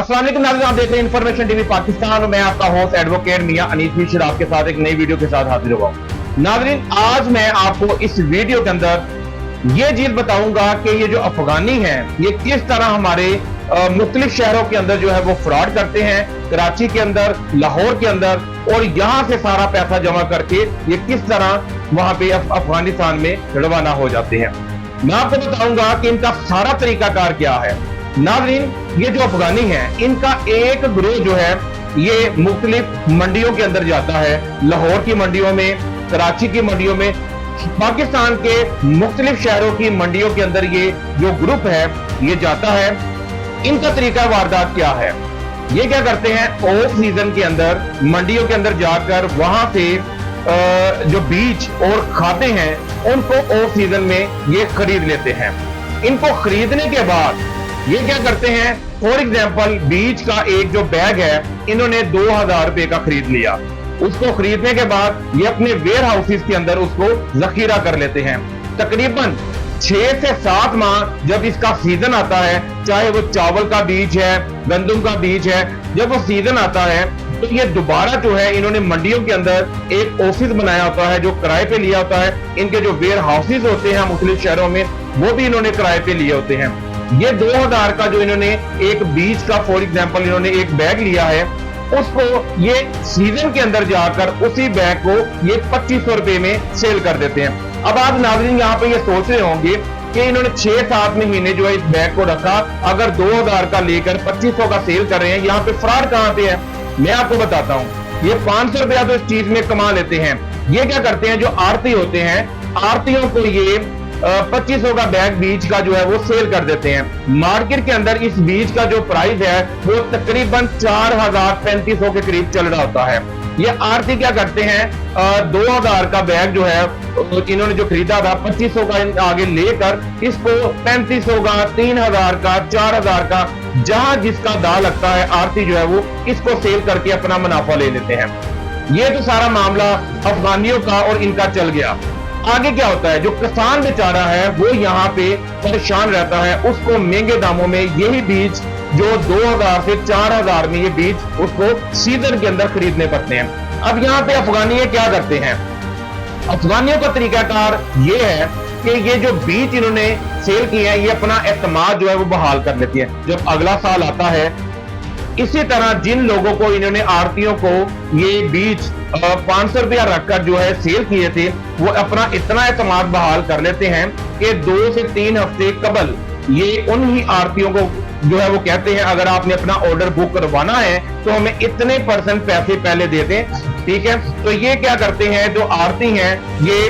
अस्सलाम वालेकुम नाज़रीन, आप देख रहे हैं इंफॉर्मेशन टीवी पाकिस्तान और मैं आपका होस्ट एडवोकेट मियां अनीस मिश्र आपके साथ एक नई वीडियो के साथ हाजिर हुआ हूं। नाज़रीन, आज मैं आपको इस वीडियो के अंदर ये चीज बताऊंगा कि ये जो अफगानी हैं ये किस तरह हमारे मुख्तलिफ शहरों के अंदर जो है वो फ्रॉड करते हैं, कराची के अंदर, लाहौर के अंदर, और यहाँ से सारा पैसा जमा करके ये किस तरह वहां पे अफगानिस्तान में रवाना हो जाते हैं। मैं आपको बताऊंगा कि इनका सारा तरीकाकार क्या है। नाज़रीन, ये जो अफगानी हैं इनका एक ग्रोह जो है ये मुख्तलिफ मंडियों के अंदर जाता है, लाहौर की मंडियों में, कराची की मंडियों में, पाकिस्तान के मुख्तलिफ शहरों की मंडियों के अंदर ये जो ग्रुप है ये जाता है। इनका तरीका वारदात क्या है, ये क्या करते हैं, ऑफ सीजन के अंदर मंडियों के अंदर जाकर वहां से जो बीज और खाते हैं उनको ऑफ सीजन में ये खरीद लेते हैं। इनको खरीदने के बाद ये क्या करते हैं, फॉर एग्जाम्पल बीज का एक जो बैग है इन्होंने 2000 रुपए का खरीद लिया। उसको खरीदने के बाद ये अपने वेयर हाउसेस के अंदर उसको जखीरा कर लेते हैं। तकरीबन 6 से 7 माह जब इसका सीजन आता है, चाहे वो चावल का बीज है, गंदम का बीज है, जब वो सीजन आता है तो ये दोबारा जो है इन्होंने मंडियों के अंदर एक ऑफिस बनाया होता है जो किराए पे लिया होता है। इनके जो वेयर हाउसेस होते हैं मुख्तलिफ शहरों में वो भी इन्होंने किराए पे लिए होते हैं। ये 2000 का जो इन्होंने एक बीज का फॉर एग्जाम्पल इन्होंने एक बैग लिया है, उसको ये सीजन के अंदर जाकर उसी बैग को ये 2500 रुपए में सेल कर देते हैं। अब आप नाज़रीन यहाँ पे ये सोच रहे होंगे कि इन्होंने 6-7 महीने जो है इस बैग को रखा, अगर 2000 का लेकर 2500 का सेल कर रहे हैं, यहाँ पे फ्रॉड कहाँ पे है। मैं आपको बताता हूँ, ये 500 रुपया तो इस चीज में कमा लेते हैं। ये क्या करते हैं, जो आरती होते हैं, आरतियों को ये 2500 का बैग बीज का जो है वो सेल कर देते हैं। मार्केट के अंदर इस बीज का जो प्राइस है वो तकरीबन 4000-3500 के करीब चल रहा होता है। ये आरती क्या करते हैं, 2000 का बैग जो है इन्होंने जो खरीदा था 2500 का आगे लेकर इसको 3500 का, 3000 का, 4000 का, जहां जिसका दाव लगता है आरती जो है वो इसको सेल करके अपना मुनाफा ले लेते हैं। ये तो सारा मामला अफगानियों का और इनका चल गया। आगे क्या होता है, जो किसान बेचारा है वो यहाँ पे परेशान रहता है, उसको महंगे दामों में यही बीज जो 2000 से 4000 में ये बीज उसको सीजन के अंदर खरीदने पड़ते हैं। अब यहाँ पे अफगानी क्या करते हैं, अफगानियों का तरीकाकार ये है कि ये जो बीज इन्होंने सेल किए हैं ये अपना एतमाद जो है वो बहाल कर लेती है। जब अगला साल आता है, इसी तरह जिन लोगों को इन्होंने आरतियों को ये बीज 500 रुपया रखकर जो है सेल किए थे वो अपना इतना एतमाद बहाल कर लेते हैं कि 2 से 3 हफ्ते कबल ये उन ही आरतियों को जो है वो कहते हैं अगर आपने अपना ऑर्डर बुक करवाना है तो हमें इतने % पैसे पहले दे दें, ठीक है। तो ये क्या करते हैं, जो आरती हैं ये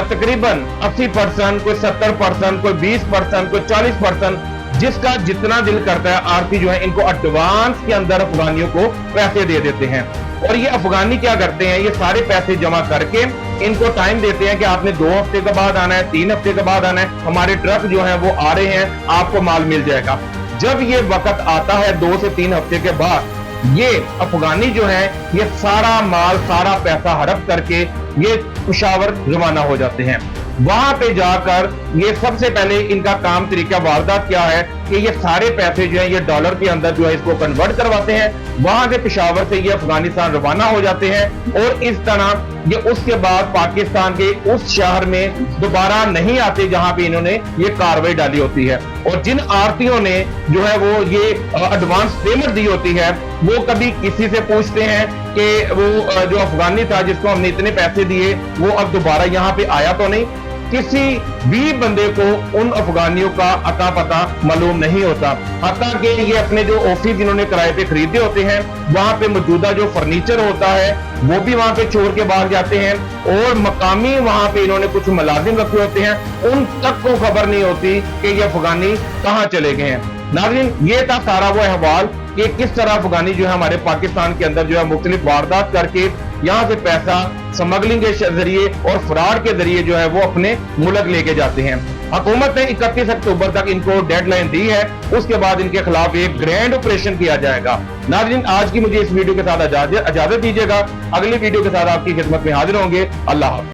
तकरीबन 80%, कोई 70%, कोई 20%, कोई 40%, जिसका जितना दिल करता है आरती जो है इनको एडवांस के अंदर अफगानियों को पैसे दे देते हैं। और ये अफगानी क्या करते हैं, ये सारे पैसे जमा करके इनको टाइम देते हैं कि आपने 2 हफ्ते के बाद आना है, 3 हफ्ते के बाद आना है, हमारे ट्रक जो है वो आ रहे हैं, आपको माल मिल जाएगा। जब ये वक्त आता है 2 से 3 हफ्ते के बाद ये अफगानी जो है ये सारा माल, सारा पैसा हड़प करके ये पेशावर रवाना हो जाते हैं। वहां पे जाकर ये सबसे पहले इनका काम तरीका वारदात क्या है कि ये सारे पैसे जो है ये डॉलर के अंदर जो है इसको कन्वर्ट करवाते हैं। वहां से पेशावर से ये अफगानिस्तान रवाना हो जाते हैं और इस तरह ये उसके बाद पाकिस्तान के उस शहर में दोबारा नहीं आते जहां पे इन्होंने ये कार्रवाई डाली होती है। और जिन आरतियों ने जो है वो ये एडवांस पेमेंट दी होती है वो कभी किसी से पूछते हैं कि वो जो अफगानी था जिसको हमने इतने पैसे दिए वो अब दोबारा यहाँ पे आया तो नहीं। किसी भी बंदे को उन अफगानियों का अता पता मालूम नहीं होता। हालांकि ये अपने जो ऑफिस इन्होंने किराए पे खरीदे होते हैं वहां पे मौजूदा जो फर्नीचर होता है वो भी वहां पे छोड़ के बाहर जाते हैं और मकामी वहां पे इन्होंने कुछ मुलाजिम रखे होते हैं, उन तक को खबर नहीं होती कि ये अफगानी कहाँ चले गए हैं। नाज़रीन, ये था सारा वो अहवाल कि किस तरह अफगानी जो है हमारे पाकिस्तान के अंदर जो है मुख्तलिफ वारदात करके यहाँ से पैसा स्मगलिंग के जरिए और फ्रॉड के जरिए जो है वो अपने मुल्क लेके जाते हैं। हुकूमत ने 31 अक्टूबर तक इनको डेडलाइन दी है, उसके बाद इनके खिलाफ एक ग्रैंड ऑपरेशन किया जाएगा। नाज़रीन, आज की मुझे इस वीडियो के साथ इजाजत दीजिएगा। अगली वीडियो के साथ आपकी खिदमत में हाजिर होंगे। अल्लाह हाफ़िज़।